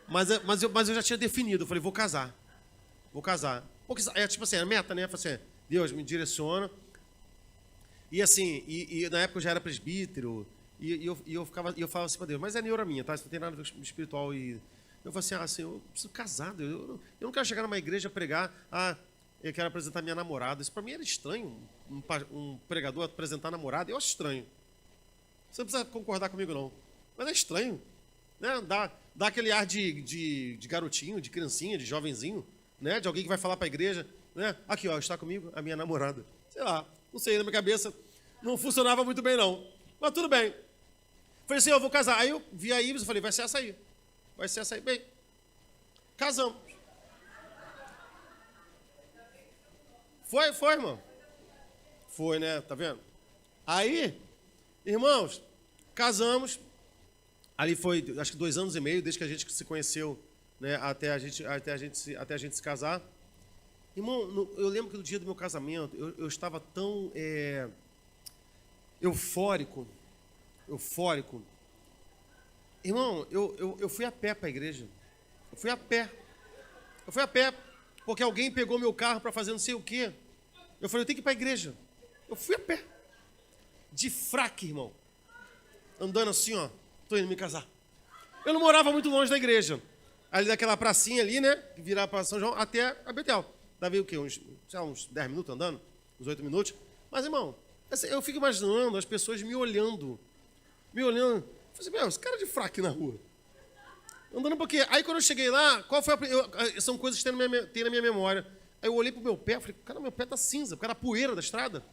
Mas eu já tinha definido, eu falei, vou casar. Vou casar. Porque, tipo assim, a meta, né? Eu falei assim, Deus me direciona. E assim, e na época eu já era presbítero, e eu falava assim para Deus, mas é neura minha, tá? Isso não tem nada a ver com espiritual. E eu falei assim, eu preciso casar, eu não quero chegar numa igreja pregar, eu quero apresentar minha namorada. Isso para mim era estranho, um pregador apresentar a namorada, eu acho estranho. Você não precisa concordar comigo não, mas é estranho, né? Dá aquele ar de garotinho, de criancinha, de jovenzinho, né? De alguém que vai falar para a igreja, né? Aqui, ó, está comigo a minha namorada. Sei lá. Não sei, na minha cabeça não funcionava muito bem, não. Mas tudo bem. Falei assim, eu vou casar. Aí eu vi a Ibis e falei, vai ser essa aí. Vai ser essa aí. Bem, casamos. Foi, irmão. Foi, né? Tá vendo? Aí, irmãos, casamos. Ali foi, acho que 2 anos e meio, desde que a gente se conheceu, né? Até a gente se casar. Irmão, eu lembro que no dia do meu casamento, eu estava tão eufórico. Irmão, eu fui a pé para a igreja. Eu fui a pé, porque alguém pegou meu carro para fazer não sei o quê. Eu falei, eu tenho que ir para a igreja. Eu fui a pé, de fraque, irmão. Andando assim, ó, estou indo me casar. Eu não morava muito longe da igreja. Ali daquela pracinha ali, né, que virava para São João, até a Betel. Dava o quê? Uns 10 minutos andando? Uns 8 minutos? Mas, irmão, eu fico imaginando as pessoas me olhando. Eu falei assim, esse cara de fraque na rua. Andando por quê? Aí quando eu cheguei lá, qual foi são coisas que tem na minha memória. Aí eu olhei pro meu pé, falei, cara, meu pé tá cinza, porque era poeira da estrada.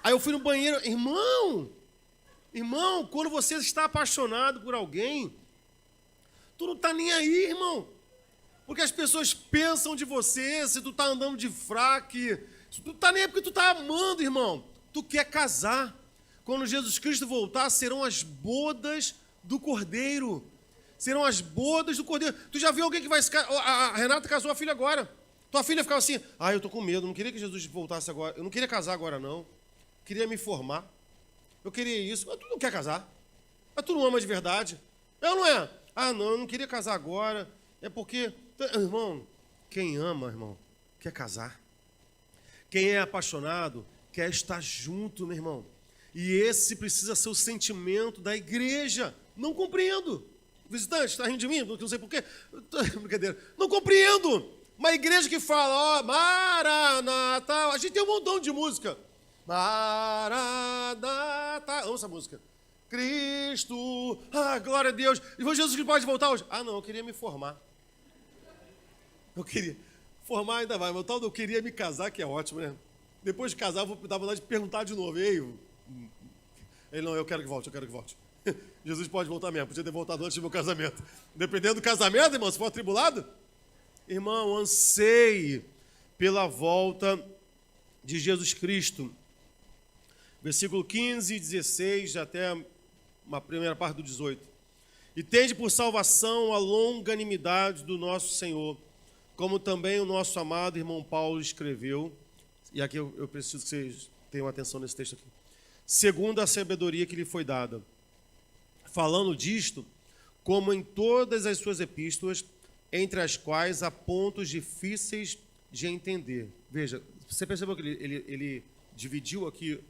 Aí eu fui no banheiro, irmão, quando você está apaixonado por alguém, tu não tá nem aí, irmão. Porque as pessoas pensam de você, se tu tá andando de fraque, se tu tá nem aí porque tu tá amando, irmão. Tu quer casar. Quando Jesus Cristo voltar, serão as bodas do Cordeiro. Serão as bodas do Cordeiro. Tu já viu alguém que vai se casar? A Renata casou a filha agora. Tua filha ficava assim, eu tô com medo, não queria que Jesus voltasse agora. Eu não queria casar agora, não. Queria me formar. Eu queria isso. Mas tu não quer casar. Mas tu não ama de verdade. Não é? Não, eu não queria casar agora. É porque, irmão, quem ama, irmão, quer casar. Quem é apaixonado quer estar junto, meu irmão. E esse precisa ser o sentimento da igreja. Não compreendo. Visitante, está rindo de mim? Não sei porquê. Brincadeira. Não compreendo. Uma igreja que fala, Maranata. A gente tem um montão de música. Maranata. Amo essa música. Cristo. Glória a Deus. E Jesus que pode voltar hoje? Não, eu queria me formar. Eu queria. Formar ainda vai, mas o tal do eu queria me casar, que é ótimo, né? Depois de casar, eu vou dar vontade de perguntar de novo. Ele, não, eu quero que volte. Jesus pode voltar mesmo, podia ter voltado antes do meu casamento. Dependendo do casamento, irmão, se for atribulado, irmão, anseie pela volta de Jesus Cristo. Versículo 15 e 16, até uma primeira parte do 18. E tende por salvação a longanimidade do nosso Senhor, como também o nosso amado irmão Paulo escreveu, e aqui eu preciso que vocês tenham atenção nesse texto aqui, segundo a sabedoria que lhe foi dada, falando disto, como em todas as suas epístolas, entre as quais há pontos difíceis de entender. Veja, você percebeu que ele dividiu aqui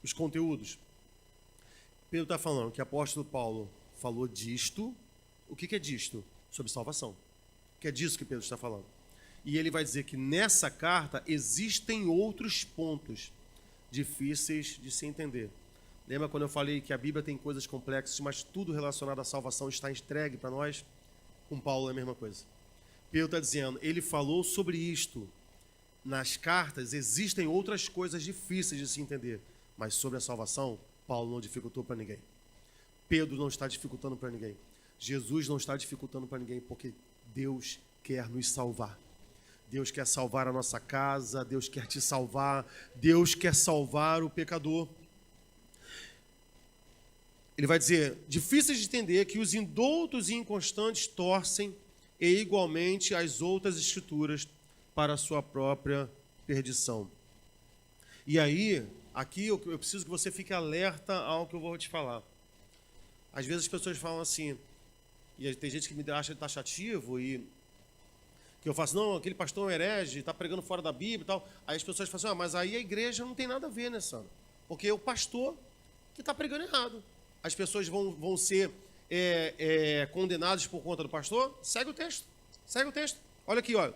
os conteúdos? Pedro está falando que o apóstolo Paulo falou disto. O que é disto? Sobre salvação. Que é disso que Pedro está falando. E ele vai dizer que nessa carta existem outros pontos difíceis de se entender. Lembra quando eu falei que a Bíblia tem coisas complexas, mas tudo relacionado à salvação está entregue para nós? Com Paulo é a mesma coisa. Pedro está dizendo, ele falou sobre isto. Nas cartas existem outras coisas difíceis de se entender, mas sobre a salvação, Paulo não dificultou para ninguém. Pedro não está dificultando para ninguém. Jesus não está dificultando para ninguém, porque Deus quer nos salvar. Deus quer salvar a nossa casa, Deus quer te salvar, Deus quer salvar o pecador. Ele vai dizer, difíceis de entender que os indoutos e inconstantes torcem e igualmente as outras escrituras para a sua própria perdição. E aí, aqui eu preciso que você fique alerta ao que eu vou te falar. Às vezes as pessoas falam assim, e tem gente que me acha taxativo, e que eu faço, não, aquele pastor é um herege, está pregando fora da Bíblia e tal. Aí as pessoas falam assim, mas aí a igreja não tem nada a ver, né, Sandro? Porque é o pastor que está pregando errado. As pessoas vão ser condenadas por conta do pastor? Segue o texto. Olha aqui, olha.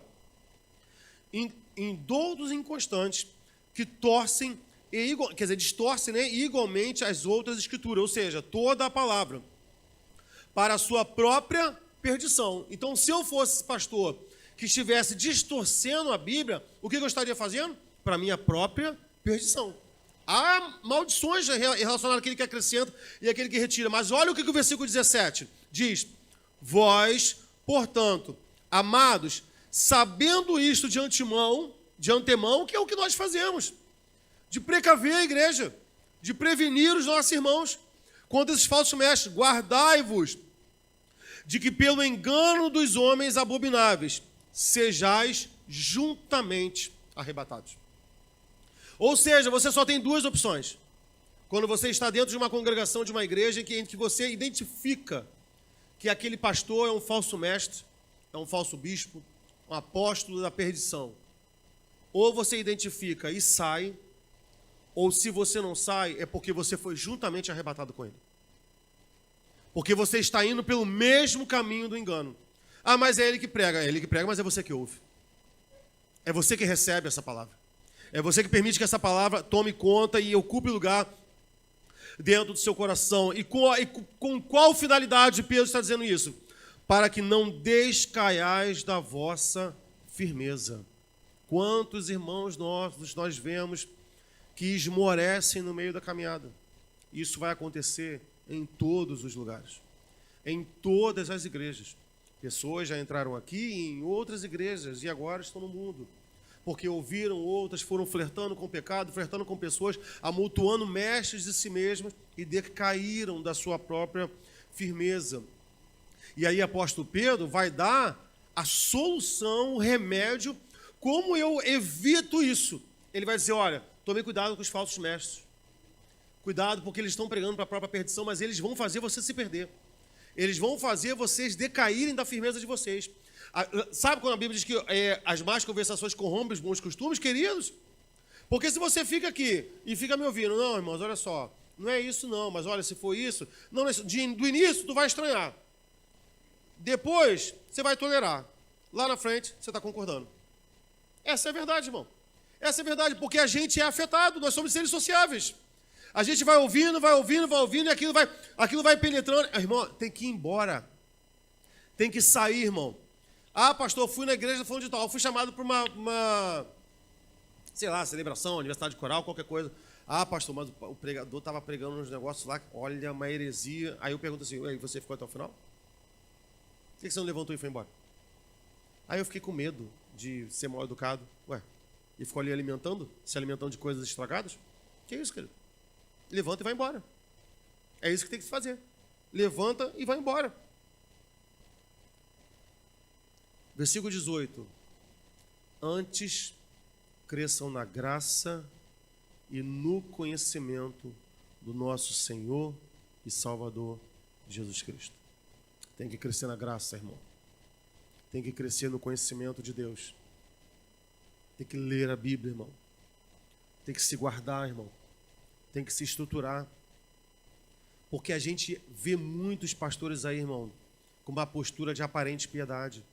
Indoutos inconstantes que torcem, distorcem, né, igualmente as outras escrituras, ou seja, toda a palavra, para a sua própria perdição. Então, se eu fosse pastor que estivesse distorcendo a Bíblia, o que eu estaria fazendo? Para a minha própria perdição. Há maldições relacionadas àquele que acrescenta e àquele que retira. Mas olha o que o versículo 17 diz. Vós, portanto, amados, sabendo isto de antemão, que é o que nós fazemos, de precaver a igreja, de prevenir os nossos irmãos contra esses falsos mestres, guardai-vos de que pelo engano dos homens abomináveis sejais juntamente arrebatados. Ou seja, você só tem duas opções. Quando você está dentro de uma congregação, de uma igreja, em que você identifica que aquele pastor é um falso mestre, é um falso bispo, um apóstolo da perdição. Ou você identifica e sai, ou se você não sai, é porque você foi juntamente arrebatado com ele. Porque você está indo pelo mesmo caminho do engano. Mas é ele que prega, mas é você que ouve. É você que recebe essa palavra. É você que permite que essa palavra tome conta e ocupe lugar dentro do seu coração. E com qual finalidade Pedro está dizendo isso? para que não descaiais da vossa firmeza. Quantos irmãos nossos nós vemos que esmorecem no meio da caminhada? Isso vai acontecer em todos os lugares, em todas as igrejas. Pessoas já entraram aqui em outras igrejas e agora estão no mundo, porque ouviram outras, foram flertando com o pecado, flertando com pessoas, amultuando mestres de si mesmos e decaíram da sua própria firmeza. E aí apóstolo Pedro vai dar a solução, o remédio, como eu evito isso. Ele vai dizer, olha, tome cuidado com os falsos mestres. Cuidado porque eles estão pregando para a própria perdição, mas eles vão fazer você se perder. Eles vão fazer vocês decaírem da firmeza de vocês. Sabe quando a Bíblia diz que as más conversações corrompem os bons costumes, queridos? Porque se você fica aqui e fica me ouvindo, não, irmãos, olha só, não é isso não, mas olha, se for isso, não é isso. Do início tu vai estranhar. Depois você vai tolerar. Lá na frente você está concordando. Essa é a verdade, irmão. Essa é a verdade, porque a gente é afetado, nós somos seres sociáveis. A gente vai ouvindo, e aquilo vai penetrando. Irmão, tem que ir embora. Tem que sair, irmão. Ah, pastor, fui na igreja falando de tal. Fui chamado para uma sei lá, celebração, aniversário de coral, qualquer coisa. Ah, pastor, mas o pregador estava pregando uns negócios lá, olha, uma heresia. Aí eu pergunto assim, ué, você ficou até o final? Por que você não levantou e foi embora? Aí eu fiquei com medo de ser mal educado. Ué, e ficou ali se alimentando de coisas estragadas? Que isso, querido? Levanta e vai embora. É isso que tem que se fazer. Levanta e vai embora. Versículo 18. Antes cresçam na graça e no conhecimento do nosso Senhor e Salvador Jesus Cristo. Tem que crescer na graça, irmão. Tem que crescer no conhecimento de Deus. Tem que ler a Bíblia, irmão. Tem que se guardar, irmão. Tem que se estruturar. Porque a gente vê muitos pastores aí, irmão, com uma postura de aparente piedade.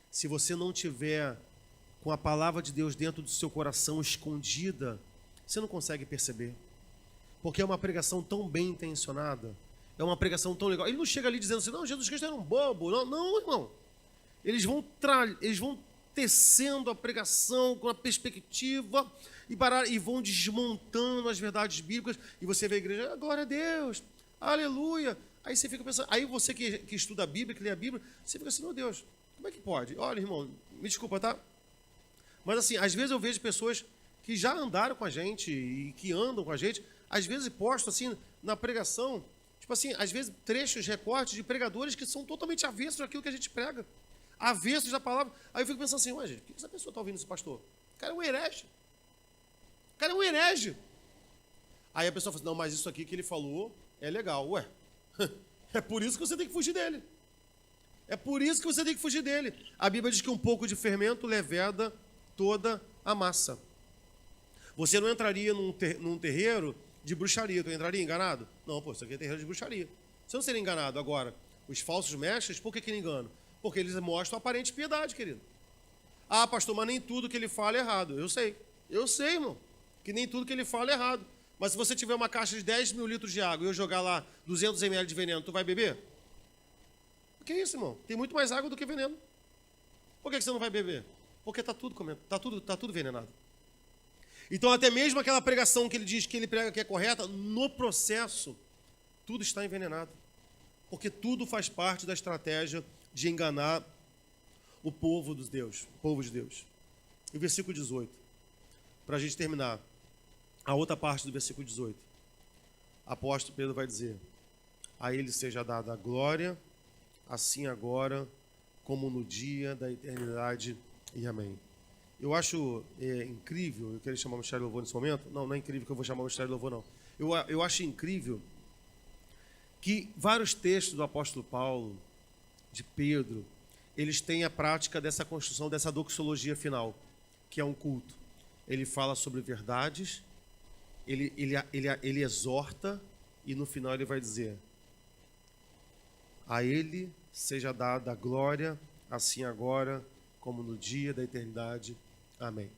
Se você não tiver com a palavra de Deus dentro do seu coração escondida, você não consegue perceber. Porque é uma pregação tão bem intencionada, é uma pregação tão legal. Ele não chega ali dizendo assim, não, Jesus Cristo era um bobo. Não, não, irmão. Eles vão tecendo a pregação com a perspectiva e vão desmontando as verdades bíblicas. E você vê a igreja, glória a Deus, aleluia. Aí você fica pensando, aí você que estuda a Bíblia, que lê a Bíblia, você fica assim, meu Deus, como é que pode? Olha, irmão, me desculpa, tá? Mas assim, às vezes eu vejo pessoas que já andaram com a gente e que andam com a gente, às vezes postam assim na pregação, tipo assim, às vezes trechos, recortes de pregadores que são totalmente avessos daquilo que a gente prega. Avessos da palavra. Aí eu fico pensando assim, ué, gente, por que essa pessoa está ouvindo esse pastor? O cara é um herege. O cara é um herege. Aí a pessoa fala assim, não, mas isso aqui que ele falou é legal. Ué, é por isso que você tem que fugir dele. É por isso que você tem que fugir dele. A Bíblia diz que um pouco de fermento leveda toda a massa. Você não entraria num terreiro de bruxaria. Tu entraria enganado? Não, pô, isso aqui é terreiro de bruxaria. Você não seria enganado. Agora, os falsos mestres, por que ele engana? Porque eles mostram aparente piedade, querido. Ah, pastor, mas nem tudo que ele fala é errado. Eu sei, irmão, que nem tudo que ele fala é errado. Mas se você tiver uma caixa de 10 mil litros de água e eu jogar lá 200 ml de veneno, tu vai beber? O que é isso, irmão? Tem muito mais água do que veneno. Por que você não vai beber? Porque está tudo comendo, tá tudo envenenado. Então, até mesmo aquela pregação que ele diz que ele prega que é correta, no processo, tudo está envenenado. Porque tudo faz parte da estratégia de enganar o povo de Deus. E o versículo 18, para a gente terminar, a outra parte do versículo 18. Apóstolo Pedro vai dizer, a ele seja dada a glória, assim agora, como no dia da eternidade, e amém. Eu acho incrível, eu quero chamar o Ministério de Louvor nesse momento, não é incrível que eu vou chamar o Ministério de Louvor, não. Eu acho incrível que vários textos do apóstolo Paulo, de Pedro, eles têm a prática dessa construção, dessa doxologia final, que é um culto. Ele fala sobre verdades, ele exorta, e no final ele vai dizer, a ele seja dada a glória, assim agora, como no dia da eternidade. Amém.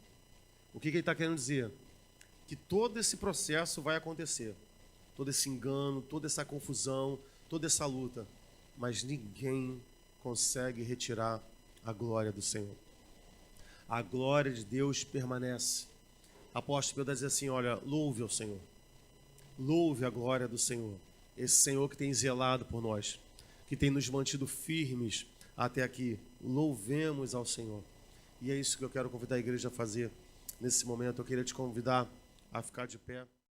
O que ele está querendo dizer? Que todo esse processo vai acontecer. Todo esse engano, toda essa confusão, toda essa luta. Mas ninguém consegue retirar a glória do Senhor. A glória de Deus permanece. Apóstolo Pedro diz assim, olha, louve ao Senhor. Louve a glória do Senhor. Esse Senhor que tem zelado por nós, que tem nos mantido firmes até aqui. Louvemos ao Senhor. E é isso que eu quero convidar a igreja a fazer nesse momento. Eu queria te convidar a ficar de pé.